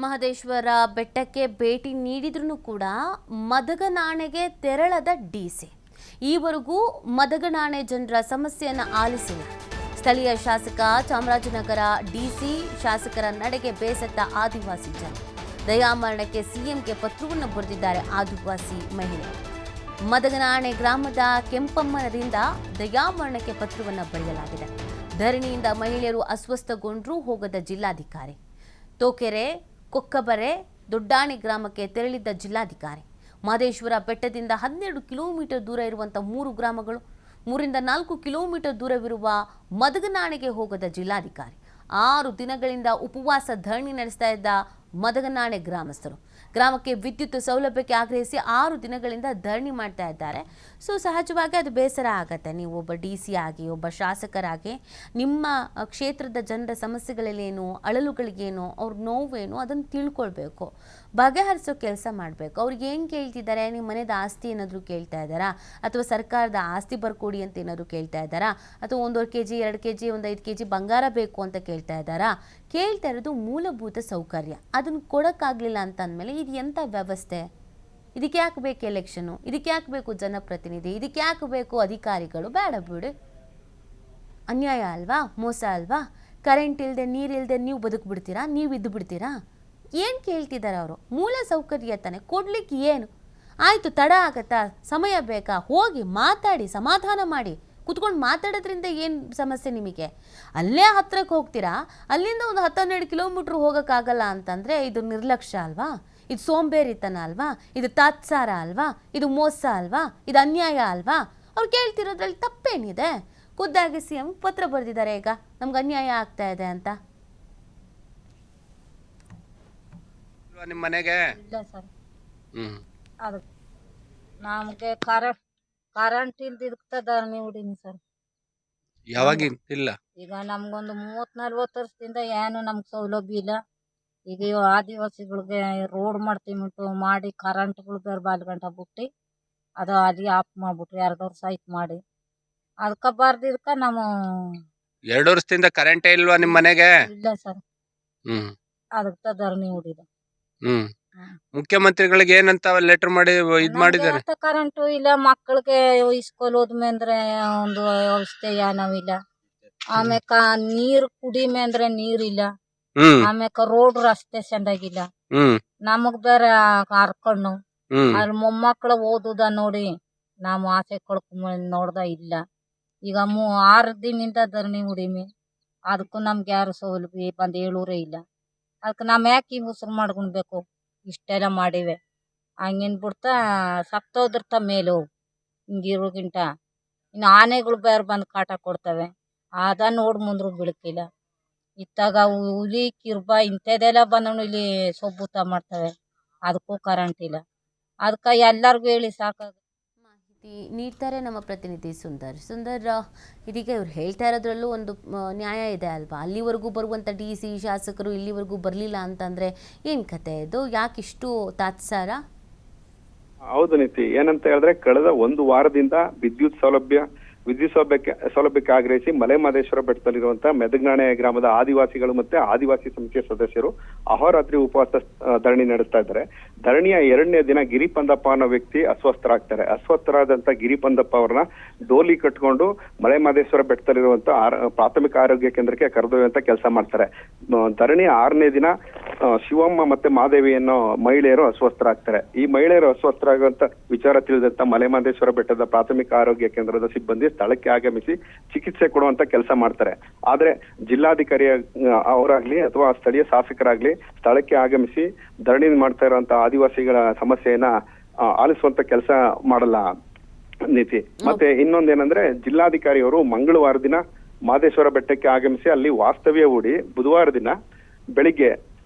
ಮಹದೇಶ್ವರ ಬೆಟ್ಟಕ್ಕೆ ಭೇಟಿ ನೀಡಿದ್ರೂ ಕೂಡ ಮದಗನಾಣೆಗೆ ತೆರಳದ ಡಿಸಿ ಈವರೆಗೂ ಮದಗನಾಣೆ ಜನರ ಸಮಸ್ಯೆಯನ್ನು ಆಲಿಸಿಲ್ಲ. ಸ್ಥಳೀಯ ಶಾಸಕ ಚಾಮರಾಜನಗರ ಡಿಸಿ ಶಾಸಕರ ನಡೆಗೆ ಬೇಸತ್ತ ಆದಿವಾಸಿ ಜನ ದಯಾಮರಣಕ್ಕೆ ಸಿಎಂಗೆ ಪತ್ರವನ್ನು ಬರೆದಿದ್ದಾರೆ. ಆದಿವಾಸಿ ಮಹಿಳೆ ಮದಗನಾಣೆ ಗ್ರಾಮದ ಕೆಂಪಮ್ಮನರಿಂದ ದಯಾಮರಣಕ್ಕೆ ಪತ್ರವನ್ನು ಬರೆಯಲಾಗಿದೆ. ಧರಣಿಯಿಂದ ಮಹಿಳೆಯರು ಅಸ್ವಸ್ಥಗೊಂಡ್ರೂ ಹೋಗದ ಜಿಲ್ಲಾಧಿಕಾರಿ. ತೋಕೆರೆ, ಕೊಕ್ಕಬರೆ, ದೊಡ್ಡಾಣಿ ಗ್ರಾಮಕ್ಕೆ ತೆರಳಿದ್ದ ಜಿಲ್ಲಾಧಿಕಾರಿ. ಮಹದೇಶ್ವರ ಬೆಟ್ಟದಿಂದ 12 ಕಿಲೋಮೀಟರ್ ದೂರ ಇರುವಂಥ 3 ಗ್ರಾಮಗಳು, 3 ರಿಂದ 4 ಕಿಲೋಮೀಟರ್ ದೂರವಿರುವ ಮದಗನಾಣೆಗೆ ಹೋಗದ ಜಿಲ್ಲಾಧಿಕಾರಿ. 6 ದಿನಗಳಿಂದ ಉಪವಾಸ ಧರಣಿ ನಡೆಸ್ತಾ ಇದ್ದ ಮದಗನಾಣೆ ಗ್ರಾಮಸ್ಥರು ಗ್ರಾಮಕ್ಕೆ ವಿದ್ಯುತ್ ಸೌಲಭ್ಯಕ್ಕೆ ಆಗ್ರಹಿಸಿ 6 ದಿನಗಳಿಂದ ಧರಣಿ ಮಾಡ್ತಾ ಇದ್ದಾರೆ. ಸೊ ಸಹಜವಾಗಿ ಅದು ಬೇಸರ ಆಗತ್ತೆ. ನೀವು ಒಬ್ಬ ಡಿಸಿ ಆಗಿ, ಒಬ್ಬ ಶಾಸಕರಾಗಿ ನಿಮ್ಮ ಕ್ಷೇತ್ರದ ಜನರ ಸಮಸ್ಯೆಗಳೇನು, ಅಳಲುಗಳಿಗೇನು, ಅವ್ರ ನೋವೇನು ಅದನ್ನು ತಿಳ್ಕೊಳ್ಬೇಕು, ಬಗೆಹರಿಸೋ ಕೆಲಸ ಮಾಡಬೇಕು. ಅವ್ರಿಗೆ ಏನು ಕೇಳ್ತಿದ್ದಾರೆ? ನಿಮ್ಮ ಮನೆದ ಆಸ್ತಿ ಏನಾದರೂ ಕೇಳ್ತಾ ಇದ್ದಾರಾ, ಅಥವಾ ಸರ್ಕಾರದ ಆಸ್ತಿ ಬರ್ಕೊಡಿ ಅಂತ ಏನಾದರೂ ಕೇಳ್ತಾ ಇದ್ದಾರಾ, ಅಥವಾ 1 kg 2 kg 5 kg ಬಂಗಾರ ಬೇಕು ಅಂತ ಕೇಳ್ತಾ ಇದ್ದಾರಾ? ಕೇಳ್ತಾ ಇರೋದು ಮೂಲಭೂತ ಸೌಕರ್ಯ. ಅದನ್ನು ಕೊಡೋಕ್ಕಾಗಲಿಲ್ಲ ಅಂತ ಅಂದಮೇಲೆ ಇದು ಎಂಥ ವ್ಯವಸ್ಥೆ? ಇದಕ್ಕೆ ಯಾಕೆ ಬೇಕು ಎಲೆಕ್ಷನು? ಇದಕ್ಕೆ ಯಾಕೆ ಬೇಕು ಜನಪ್ರತಿನಿಧಿ? ಇದಕ್ಕೆ ಯಾಕೆ ಬೇಕು ಅಧಿಕಾರಿಗಳು? ಬೇಡ ಬಿಡಿ, ಅನ್ಯಾಯ ಅಲ್ವಾ, ಮೋಸ ಅಲ್ವಾ? ಕರೆಂಟ್ ಇಲ್ಲದೆ, ನೀರಿಲ್ಲದೆ ನೀವು ಬದುಕ್ಬಿಡ್ತೀರಾ? ನೀವು ಇದ್ದು ಬಿಡ್ತೀರಾ? ಏನು ಕೇಳ್ತಿದ್ದಾರೆ ಅವರು? ಮೂಲ ಸೌಕರ್ಯ ತಾನೆ, ಕೊಡ್ಲಿಕ್ಕೆ ಏನು? ಆಯಿತು, ತಡ ಆಗತ್ತಾ, ಸಮಯ ಬೇಕಾ? ಹೋಗಿ ಮಾತಾಡಿ, ಸಮಾಧಾನ ಮಾಡಿ. ಕುತ್ಕೊಂಡು ಮಾತಾಡೋದ್ರಿಂದ ಏನು ಸಮಸ್ಯೆ ನಿಮಗೆ? ಅಲ್ಲೇ ಹತ್ರಕ್ಕೆ ಹೋಗ್ತೀರಾ, ಅಲ್ಲಿಂದ ಒಂದು 10-12 ಕಿಲೋಮೀಟ್ರ್ ಹೋಗೋಕ್ಕಾಗಲ್ಲ ಅಂತಂದರೆ ಇದು ನಿರ್ಲಕ್ಷ್ಯ ಅಲ್ವಾ? ಇದು ಸೋಂಬೇರಿತನ ಅಲ್ವಾ? ಇದು ತಾತ್ಸಾರ ಅಲ್ವಾ? ಇದು ಮೋಸ ಅಲ್ವಾ? ಇದು ಅನ್ಯಾಯ ಅಲ್ವಾ? ಅವ್ರು ಕೇಳ್ತಿರೋದ್ರಲ್ಲಿ ತಪ್ಪೇನಿದೆ? ಖುದ್ದಾಗಿ ಸಿಎಂ ಪತ್ರ ಬರೆದಿದ್ದಾರೆ, ಈಗ ನಮ್ಗೆ ಅನ್ಯಾಯ ಆಗ್ತಾ ಇದೆ ಅಂತ. ನಿಮ್ಮ ಮನೆಗೆ ಇಲ್ಲ ಸರ್, ಅದು ನಮಗೆ ಕರೆಂಟ್ ಇಲ್ದಿರ್ತದ ನೀಡಿನಿ ಸರ್. ಯಾವಾಗ ಇಲ್ಲ? ಈಗ ನಮ್ಗೊಂದು 30-40 ವರ್ಷದಿಂದ ಏನು ನಮ್ಗೆ ಸೌಲಭ್ಯ ಇಲ್ಲ. ಈಗ ಇವು ಆದಿವಾಸಿಗಳಿಗೆ ರೋಡ್ ಮಾಡ್ತೀವಿ ಮಾಡಿ ಕರೆಂಟ್ಗಳು ಬೇರೆ ಬಾಲ್ಗಂಟ ಬಿಟ್ಟು ಅದು ಅಲ್ಲಿ ಆಫ್ ಮಾಡ್ಬಿಟ್ರಿ. 2 ವರ್ಷ ಆಯ್ತು ಮಾಡಿ. ಅದಕ್ಕೆ ಬರ್ದಿದ್ಕ ನಾವು 2 ವರ್ಷದಿಂದ ಕರೆಂಟೇ ಇಲ್ವಾ ನಿಮ್ಮ ಮನೆಗೆ? ಇಲ್ಲ ಸರ್, ಅದಕ್ಕೆ ಧರಣಿ ಹೊಡಿದ. ಮುಖ್ಯಮಂತ್ರಿಗಳಿಗೆ ಏನಂತ ಲೆಟರ್ ಮಾಡಿ ಇದ್ ಮಾಡಿದ್ದಾರೆ? ಕರೆಂಟು ಇಲ್ಲ, ಮಕ್ಕಳಿಗೆ ಸ್ಕೂಲ್ ಹೋದ್ಮೆ ಅಂದ್ರೆ ಒಂದು ವ್ಯವಸ್ಥೆ ನಾವಿಲ್ಲ. ಆಮ್ಯಾಕ ನೀರ್ ಕುಡಿಮೆ ಅಂದ್ರೆ ನೀರಿಲ್ಲ. ಆಮ್ಯಾಕ ರೋಡ್ ರಸ್ತೆ ಚೆಂದಾಗಿಲ್ಲ. ನಮಗ್ ಬೇರೆ ಹರ್ಕೊಂಡು ಅಲ್ಲಿ ಮೊಮ್ಮಕ್ಳ ಓದುದ ನೋಡಿ ನಾವು ಆಸೆ ಕಳ್ಕೊಂಡ್ ನೋಡ್ದ ಇಲ್ಲ. ಈಗ 6 ದಿನದಿಂದ ಧರಣಿ ಹೊಡಿಮಿ, ಅದಕ್ಕೂ ನಮ್ಗೆ ಯಾರು ಸೌಲಭ್ಯ ಬಂದು ಹೇಳೂರೇ ಇಲ್ಲ. ಅದಕ್ಕೆ ನಾವ್ ಯಾಕೆ ಹಿಂಗ್ ಉಸಿರು ಮಾಡ್ಕೊಳ್ಬೇಕು? ಇಷ್ಟೆಲ್ಲ ಮಾಡಿವೆ ಹಂಗೇನ್ ಬಿಡ್ತಾ ಸತ್ತೋದ್ರತ ಮೇಲು ಹಿಂಗಿರೋಗಿಂಟ ಇನ್ನು ಆನೆಗಳು ಬೇರೆ ಬಂದು ಕಾಟ ಕೊಡ್ತವೆ. ಅದ ನೋಡ್ ಮುಂದ್ರು ಬಿಳಕಿಲ್ಲ. ಇತ್ತಾಗ ಹುಲಿ ಕಿರ್ಬ ಇಂಥದ್ದೆಲ್ಲ ಬಂದವನು ಇಲ್ಲಿ ಸೊಬ್ಬುತ ಮಾಡ್ತವೆ. ಅದಕ್ಕೂ ಕರೆಂಟ್ ಇಲ್ಲ. ಅದಕ್ಕೆ ಎಲ್ಲರಿಗೂ ಹೇಳಿ ಸಾಕಾಗ ಮಾಹಿತಿ ನೀಡ್ತಾರೆ ನಮ್ಮ ಪ್ರತಿನಿಧಿ ಸುಂದರ್. ಇದೀಗ ಇವ್ರು ಹೇಳ್ತಾ ಇರೋದ್ರಲ್ಲೂ ಒಂದು ನ್ಯಾಯ ಇದೆ ಅಲ್ವಾ? ಅಲ್ಲಿವರೆಗೂ ಬರುವಂಥ ಡಿಸಿ ಶಾಸಕರು ಇಲ್ಲಿವರೆಗೂ ಬರಲಿಲ್ಲ ಅಂತಂದರೆ ಏನು ಕತೆ ಇದು? ಯಾಕಿಷ್ಟು ತಾತ್ಸಾರ? ಹೌದು ನೀತಿ, ಏನಂತ ಹೇಳಿದ್ರೆ ಕಳೆದ 1 ವಾರದಿಂದ ವಿದ್ಯುತ್ ಸೌಲಭ್ಯಕ್ಕೆ ಆಗ್ರಹಿಸಿ ಮಲೆಮಹದೇಶ್ವರ ಬೆಟ್ಟದಲ್ಲಿರುವಂತಹ ಮೆದಗನಾಣೆ ಗ್ರಾಮದ ಆದಿವಾಸಿಗಳು ಮತ್ತೆ ಆದಿವಾಸಿ ಸಮಿತಿಯ ಸದಸ್ಯರು ಅಹೋರಾತ್ರಿ ಉಪವಾಸ ಧರಣಿ ನಡೆಸ್ತಾ ಇದ್ದಾರೆ. ಧರಣಿಯ 2ನೇ ದಿನ ಗಿರಿಪಂದಪ್ಪ ಅನ್ನೋ ವ್ಯಕ್ತಿ ಅಸ್ವಸ್ಥರಾಗ್ತಾರೆ. ಅಸ್ವಸ್ಥರಾದಂತ ಗಿರಿಪಂದಪ್ಪ ಅವ್ರನ್ನ ಡೋಲಿ ಕಟ್ಕೊಂಡು ಮಲೆಮಹದೇಶ್ವರ ಬೆಟ್ಟದಲ್ಲಿರುವಂತ ಪ್ರಾಥಮಿಕ ಆರೋಗ್ಯ ಕೇಂದ್ರಕ್ಕೆ ಕರೆದೊಯ್ಯುವಂತ ಕೆಲಸ ಮಾಡ್ತಾರೆ. ಧರಣಿಯ 6ನೇ ದಿನ ಶಿವಮ್ಮ ಮತ್ತೆ ಮಾದೇವಿ ಅನ್ನೋ ಮಹಿಳೆಯರು ಅಸ್ವಸ್ಥರಾಗ್ತಾರೆ. ಈ ಮಹಿಳೆಯರು ಅಸ್ವಸ್ಥರಾಗುವಂತ ವಿಚಾರ ತಿಳಿದಂತ ಮಲೆಮಹದೇಶ್ವರ ಬೆಟ್ಟದ ಪ್ರಾಥಮಿಕ ಆರೋಗ್ಯ ಕೇಂದ್ರದ ಸಿಬ್ಬಂದಿ ಸ್ಥಳಕ್ಕೆ ಆಗಮಿಸಿ ಚಿಕಿತ್ಸೆ ಕೊಡುವಂತ ಕೆಲಸ ಮಾಡ್ತಾರೆ. ಆದ್ರೆ ಜಿಲ್ಲಾಧಿಕಾರಿ ಅವರಾಗ್ಲಿ ಅಥವಾ ಸ್ಥಳೀಯ ಶಾಸಕರಾಗ್ಲಿ ಸ್ಥಳಕ್ಕೆ ಆಗಮಿಸಿ ಧರಣಿ ಮಾಡ್ತಾ ಇರುವಂತ ಆದಿವಾಸಿಗಳ ಸಮಸ್ಯೆಯನ್ನ ಆಲಿಸುವಂತ ಕೆಲಸ ಮಾಡಲ್ಲ ನೀತಿ. ಮತ್ತೆ ಇನ್ನೊಂದೇನಂದ್ರೆ ಜಿಲ್ಲಾಧಿಕಾರಿಯವರು ಮಂಗಳವಾರ ದಿನ ಮಹದೇಶ್ವರ ಬೆಟ್ಟಕ್ಕೆ ಆಗಮಿಸಿ ಅಲ್ಲಿ ವಾಸ್ತವ್ಯ ಹೂಡಿ ಬುಧವಾರ ದಿನ ಬೆಳಿಗ್ಗೆ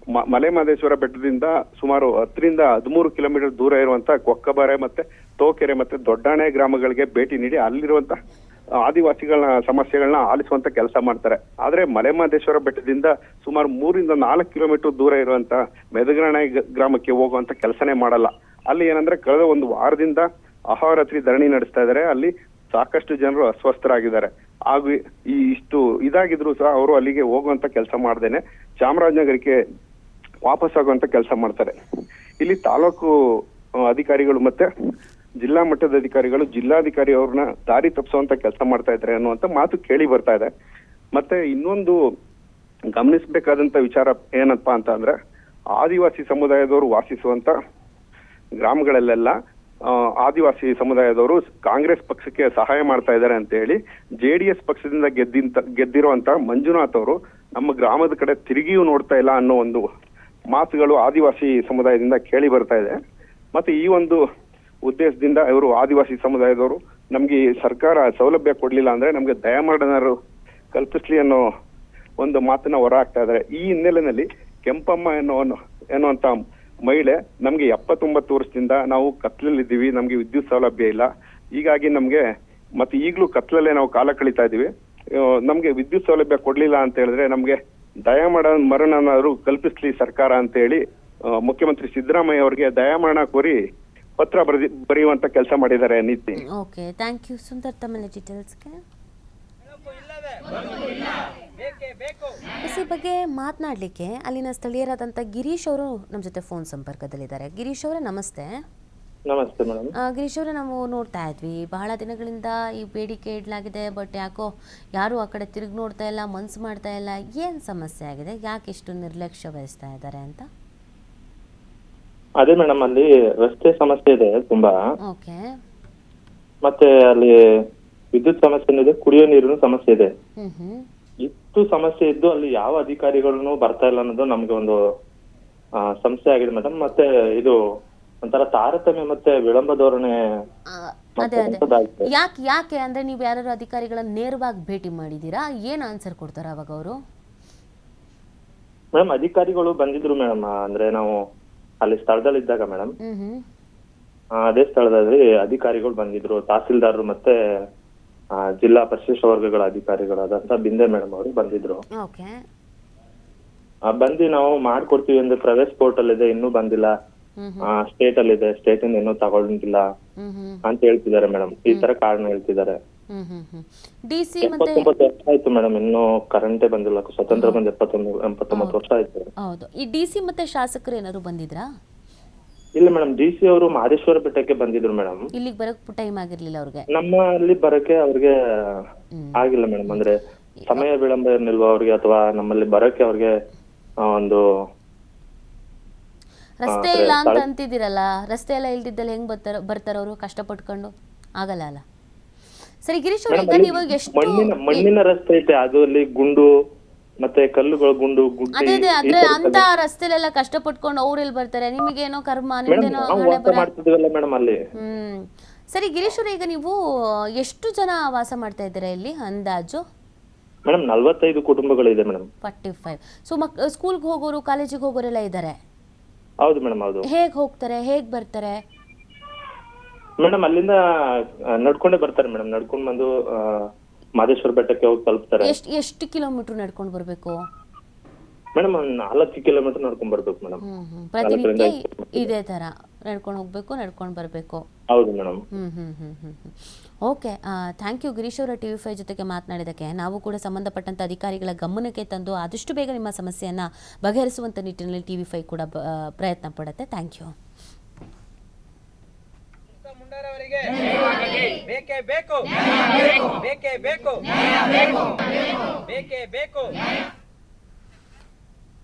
ಮಲೆಮಹದೇಶ್ವರ ಬೆಟ್ಟದಿಂದ ಸುಮಾರು 10 ರಿಂದ 13 ಕಿಲೋಮೀಟರ್ ದೂರ ಇರುವಂತ ಕೊಕ್ಕಬರೆ ಮತ್ತೆ ತೋಕೆರೆ ಮತ್ತೆ ದೊಡ್ಡಾಣೆ ಗ್ರಾಮಗಳಿಗೆ ಭೇಟಿ ನೀಡಿ ಅಲ್ಲಿರುವಂತ ಆದಿವಾಸಿಗಳ ಸಮಸ್ಯೆಗಳನ್ನ ಆಲಿಸುವಂತ ಕೆಲಸ ಮಾಡ್ತಾರೆ. ಆದ್ರೆ ಮಲೆಮಹದೇಶ್ವರ ಬೆಟ್ಟದಿಂದ ಸುಮಾರು 3 ರಿಂದ 4 ಕಿಲೋಮೀಟರ್ ದೂರ ಇರುವಂತ ಮೆದಗನಾಣೆ ಗ್ರಾಮಕ್ಕೆ ಹೋಗುವಂತ ಕೆಲಸನೇ ಮಾಡಲ್ಲ. ಅಲ್ಲಿ ಏನಂದ್ರೆ ಕಳೆದ 1 ವಾರದಿಂದ ಅಹೋರಾತ್ರಿ ಧರಣಿ ನಡೆಸ್ತಾ ಇದ್ದಾರೆ. ಅಲ್ಲಿ ಸಾಕಷ್ಟು ಜನರು ಅಸ್ವಸ್ಥರಾಗಿದ್ದಾರೆ. ಹಾಗೂ ಇಷ್ಟು ಇದಾಗಿದ್ರು ಸಹ ಅವರು ಅಲ್ಲಿಗೆ ಹೋಗುವಂತ ಕೆಲಸ ಮಾಡ್ದೇನೆ ಚಾಮರಾಜನಗರಕ್ಕೆ ವಾಪಸ್ ಆಗುವಂತ ಕೆಲಸ ಮಾಡ್ತಾರೆ. ಇಲ್ಲಿ ತಾಲೂಕು ಅಧಿಕಾರಿಗಳು ಮತ್ತೆ ಜಿಲ್ಲಾ ಮಟ್ಟದ ಅಧಿಕಾರಿಗಳು ಜಿಲ್ಲಾಧಿಕಾರಿ ಅವ್ರನ್ನ ದಾರಿ ತಪ್ಪಿಸುವಂತ ಕೆಲಸ ಮಾಡ್ತಾ ಇದ್ದಾರೆ ಅನ್ನುವಂತ ಮಾತು ಕೇಳಿ ಬರ್ತಾ ಇದೆ. ಮತ್ತೆ ಇನ್ನೊಂದು ಗಮನಿಸಬೇಕಾದಂತ ವಿಚಾರ ಏನಪ್ಪಾ ಅಂತ ಅಂದ್ರೆ, ಆದಿವಾಸಿ ಸಮುದಾಯದವರು ವಾಸಿಸುವಂತ ಗ್ರಾಮಗಳಲ್ಲೆಲ್ಲ ಆದಿವಾಸಿ ಸಮುದಾಯದವರು ಕಾಂಗ್ರೆಸ್ ಪಕ್ಷಕ್ಕೆ ಸಹಾಯ ಮಾಡ್ತಾ ಇದ್ದಾರೆ ಅಂತ ಹೇಳಿ JDS ಪಕ್ಷದಿಂದ ಗೆದ್ದಿರುವಂತ ಮಂಜುನಾಥ್ ಅವರು ನಮ್ಮ ಗ್ರಾಮದ ಕಡೆ ತಿರುಗಿಯೂ ನೋಡ್ತಾ ಇಲ್ಲ ಅನ್ನೋ ಒಂದು ಮಾತುಗಳು ಆದಿವಾಸಿ ಸಮುದಾಯದಿಂದ ಕೇಳಿ ಬರ್ತಾ ಇದೆ. ಮತ್ತೆ ಈ ಒಂದು ಉದ್ದೇಶದಿಂದ ಇವರು ಆದಿವಾಸಿ ಸಮುದಾಯದವರು ನಮ್ಗೆ ಸರ್ಕಾರ ಸೌಲಭ್ಯ ಕೊಡ್ಲಿಲ್ಲ ಅಂದ್ರೆ ನಮ್ಗೆ ದಯಾಮರಣರು ಕಲ್ಪಿಸ್ಲಿ ಅನ್ನೋ ಒಂದು ಮಾತನ್ನ ಹೊರ ಹಾಕ್ತಾ ಇದ್ದಾರೆ. ಈ ಹಿನ್ನೆಲೆಯಲ್ಲಿ ಕೆಂಪಮ್ಮ ಎನ್ನುವಂತ ಮಹಿಳೆ ನಮ್ಗೆ 79 ವರ್ಷದಿಂದ ನಾವು ಕತ್ಲಲ್ಲಿದ್ದೀವಿ, ನಮ್ಗೆ ವಿದ್ಯುತ್ ಸೌಲಭ್ಯ ಇಲ್ಲ, ಹೀಗಾಗಿ ನಮ್ಗೆ ಮತ್ತೆ ಈಗಲೂ ಕತ್ಲಲ್ಲೇ ನಾವು ಕಾಲ ಕಳೀತಾ ಇದೀವಿ, ನಮ್ಗೆ ವಿದ್ಯುತ್ ಸೌಲಭ್ಯ ಕೊಡ್ಲಿಲ್ಲ ಅಂತ ಹೇಳಿದ್ರೆ ನಮ್ಗೆ ದಯಾಮರಣನಾದ್ರು ಕಲ್ಪಿಸ್ಲಿ ಸರ್ಕಾರ ಅಂತ ಹೇಳಿ ಮುಖ್ಯಮಂತ್ರಿ ಸಿದ್ದರಾಮಯ್ಯ ಅವರಿಗೆ ದಯಾಮರಣ ಕೋರಿ ಪತ್ರ ಬರೆಯುವಂತ ಕೆಲಸ ಮಾಡಿದ್ದಾರೆ ನೀತಿ. ಓಕೆ, ಥ್ಯಾಂಕ್ ಯು ಸುಂದರ್ ತಮ್ಮ ಡೀಟೇಲ್ಸ್ಗೆ. ಈ ಬಗ್ಗೆ ಮಾತನಾಡಲಿಕ್ಕೆ ಅಲ್ಲಿನ ಸ್ಥಳೀಯರಾದಂಥ ಗಿರೀಶ್ ಅವರು ನಮ್ಮ ಜೊತೆ ಫೋನ್ ಸಂಪರ್ಕದಲ್ಲಿದ್ದಾರೆ. ಗಿರೀಶ್ ಅವರೇ ನಮಸ್ತೆ. ನಮಸ್ತೆ ಮೇಡಮ್. ಗಿರೀಶ್ ಅವರೇ, ನಾವು ನೋಡ್ತಾ ಇದ್ವಿ ಬಹಳ ದಿನಗಳಿಂದ ಈ ಬೇಡಿಕೆ ಇಡಲಾಗಿದೆ, ಬಟ್ ಯಾಕೋ ಯಾರು ಆ ಕಡೆ ತಿರುಗಿ ನೋಡ್ತಾ ಇಲ್ಲ, ಮನ್ಸು ಮಾಡ್ತಾ ಇಲ್ಲ. ಏನು ಸಮಸ್ಯೆ ಆಗಿದೆ, ಯಾಕೆ ಇಷ್ಟು ನಿರ್ಲಕ್ಷ್ಯ ವಹಿಸ್ತಾ ಇದ್ದಾರೆ ಅಂತ? ಅದೇ ಮೇಡಮ್, ಅಲ್ಲಿ ರಸ್ತೆ ಸಮಸ್ಯೆ ಇದೆ ತುಂಬಾ. ಓಕೆ. ಮತ್ತೆ ಅಲ್ಲಿ ವಿದ್ಯುತ್ ಸಮಸ್ಯೆ ಇದೆ, ಕುಡಿಯೋ ನೀರಿನ ಸಮಸ್ಯೆ ಇದೆ. ಇಷ್ಟು ಸಮಸ್ಯೆ ಇದ್ದು ಅಲ್ಲಿ ಯಾವ ಅಧಿಕಾರಿಗಳನ್ನು ಬರ್ತಾ ಇಲ್ಲ ಅನ್ನೋದು ನಮ್ಗೆ ಒಂದು ಸಮಸ್ಯೆ ಆಗಿದೆ ಮೇಡಮ್. ಮತ್ತೆ ಇದು ಒಂಥರ ತಾರತಮ್ಯ ಮತ್ತೆ ವಿಳಂಬ ಧೋರಣೆ. ಅದೇ ಯಾಕೆ ಅಂದ್ರೆ ನೀವು ಯಾರು ಅಧಿಕಾರಿಗಳನ್ನ ನೇರವಾಗಿ ಭೇಟಿ ಮಾಡಿದೀರಾ? ಏನ್ ಆನ್ಸರ್ ಕೊಡ್ತಾರ ಅವಾಗ ಅವರು? ಮೇಡಮ್, ಅಧಿಕಾರಿಗಳು ಬಂದಿದ್ರು ಮೇಡಮ್. ಅಂದ್ರೆ ನಾವು ಅಲ್ಲಿ ಸ್ಥಳದಲ್ಲಿ ಇದ್ದಾಗ ಮೇಡಮ್, ಅದೇ ಸ್ಥಳದಲ್ಲಿ ಅಧಿಕಾರಿಗಳು ಬಂದಿದ್ರು, ತಹಸೀಲ್ದಾರರು ಮತ್ತೆ ಜಿಲ್ಲಾ ಪರಿಶಿಷ್ಟ ವರ್ಗಗಳ ಅಧಿಕಾರಿಗಳಾದಂತ ಬಿಂದೆ ಮೇಡಮ್ ಅವರು ಬಂದಿದ್ರು. ಬಂದು ನಾವು ಮಾಡ್ಕೊಡ್ತೀವಿ ಅಂದ್ರೆ ಪ್ರೈವೇಟ್ ಪೋರ್ಟಲ್ ಇದೆ, ಇನ್ನೂ ಬಂದಿಲ್ಲ, ಸ್ಟೇಟ್ ಅಲ್ಲಿ ಇದೆ, ಸ್ಟೇಟ್ ಇಂದ ಇನ್ನೂ ತಗೊಂಡಿಲ್ಲ ಅಂತ ಹೇಳ್ತಿದ್ದಾರೆ ಮೇಡಮ್. ಈ ತರ ಕಾರಣ ಹೇಳ್ತಿದ್ದಾರೆ. 79 ವರ್ಷ ಆಯ್ತು ಮೇಡಮ್, ಇನ್ನೂ ಕರೆಂಟೇ ಬಂದಿಲ್ಲ. ಸ್ವತಂತ್ರ ಬಂದ್ 89 ವರ್ಷ ಆಯ್ತು. ಹೌದು. ಈ DC ಮತ್ತೆ ಶಾಸಕರು ಏನಾದ್ರು ಬಂದಿದ್ರಾ? ಇಲ್ಲ ಮೇಡಮ್, DC ಅವರು ಮಹದೇಶ್ವರ ಬೆಟ್ಟಕ್ಕೆ ಬಂದಿದ್ರು ಮೇಡಮ್. ಇಲ್ಲಿಗೆ ಬರಕ್ ಟೈಮ್ ಆಗಿರ್ಲಿಲ್ಲ ಅವ್ರಿಗೆ. ನಮ್ಮ ಅಲ್ಲಿ ಬರಕ್ಕೆ ಅವ್ರಿಗೆ ಆಗಿಲ್ಲ ಮೇಡಮ್. ಅಂದ್ರೆ ಸಮಯ ವಿಳಂಬ ಏನಿಲ್ವಾ ಅವ್ರಿಗೆ, ಅಥವಾ ನಮ್ಮಲ್ಲಿ ಬರಕ್ಕೆ ಅವ್ರಿಗೆ ಒಂದು ರಸ್ತೆ ಇಲ್ಲ ಅಂತ ಅಂತಿದ್ದೀರಲ್ಲ, ರಸ್ತೆ ಎಲ್ಲ ಇಲ್ದಿದ್ದಲ್ಲಿ ಹೆಂಗ್ ಬರ್ತಾರ ಅವರು ಕಷ್ಟಪಟ್ಕೊಂಡು? ಆಗಲ್ಲ ಅಲ್ಲ. ಸರಿ ಗಿರೀಶ್ ಅವ್ರೆ, ಈಗ ನೀವು ಎಷ್ಟು ಮಣ್ಣಿನ ರಸ್ತೆ ಐತೆ, ಅದು ಅಲ್ಲಿ ಗುಂಡು ಮತ್ತೆ ಕಲ್ಲುಗಳು ಗುಂಡು ಗುಡ್ಡೆ. ಅದೇ ಅಂದ್ರೆ ಅಂತ ರಸ್ತೆಲೆಲ್ಲ ಕಷ್ಟಪಟ್ಕೊಂಡು ಅವ್ರೆಲ್ಲಿ ಬರ್ತಾರೆ? ನಿಮಗೇನೋ ಕರ್ಮ, ನಿಮ್ದೇನೋ ಹಣೆ ಬರ ಮಾಡ್ತಿದ್ವಲ್ಲ ಮೇಡಮ್ ಅಲ್ಲಿ. ಸರಿ ಗಿರೀಶ್ ಅವ್ರೆ, ಈಗ ನೀವು ಎಷ್ಟು ಜನ ವಾಸ ಮಾಡ್ತಾ ಇದ್ದೀರಾ ಇಲ್ಲಿ ಅಂದಾಜು? Madam 45 ಕುಟುಂಬಗಳಿದೆ madam. 45. ಸೊ ಸ್ಕೂಲ್ಗೆ ಹೋಗೋರು, ಕಾಲೇಜಿಗೆ ಹೋಗೋರೆಲ್ಲ ಇದ್ದಾರೆ? ಹೌದು ಮೇಡಮ್, ಹೌದು. ಹೇಗ್ ಹೋಗ್ತಾರೆ, ಹೇಗ್ ಬರ್ತಾರೆ ಮೇಡಮ್? ಅಲ್ಲಿಂದ ನಡ್ಕೊಂಡೇ ಬರ್ತಾರೆ ಮೇಡಮ್. ನಡ್ಕೊಂಡ್ ಬಂದು ಮಹದೇಶ್ವರ ಬೆಟ್ಟಕ್ಕೆ ಹೋಗಿ ತಲುಪ್ತಾರೆ. ಎಷ್ಟು ಕಿಲೋಮೀಟರ್ ನಡ್ಕೊಂಡು ಬರ್ಬೇಕು ಮೇಡಮ್? 4 ಕಿಲೋಮೀಟರ್ ನಡ್ಕೊಂಡ್ ಬರ್ಬೇಕು ಮೇಡಮ್. ಪ್ರತಿನಿತ್ಯ ಇದೇ ತರ ನಡ್ಕೊಂಡು ಹೋಗ್ಬೇಕು, ನಡ್ಕೊಂಡು ಬರ್ಬೇಕು? ಹೌದು madam. Okay, thank you Girish ಅವರ TV5 ಜೊತೆಗೆ ಮಾತನಾಡಿದಕ್ಕೆ. ನಾವು ಕೂಡ ಸಂಬಂಧಪಟ್ಟಂತ ಅಧಿಕಾರಿಗಳ ಗಮನಕ್ಕೆ ತಂದು ಆದಷ್ಟು ಬೇಗ ನಿಮ್ಮ ಸಮಸ್ಯೆಯನ್ನ ಬಗೆಹರಿಸುವಂತ ನಿಟ್ಟಿನಲ್ಲಿ TV5 ಕೂಡ ಪ್ರಯತ್ನ ಪಡುತ್ತೆ. Thank you. ಬೇಕೇ ಬೇಕು, ಬೇಕೇ ಬೇಕು, ಬೇಕೇ ಬೇಕು.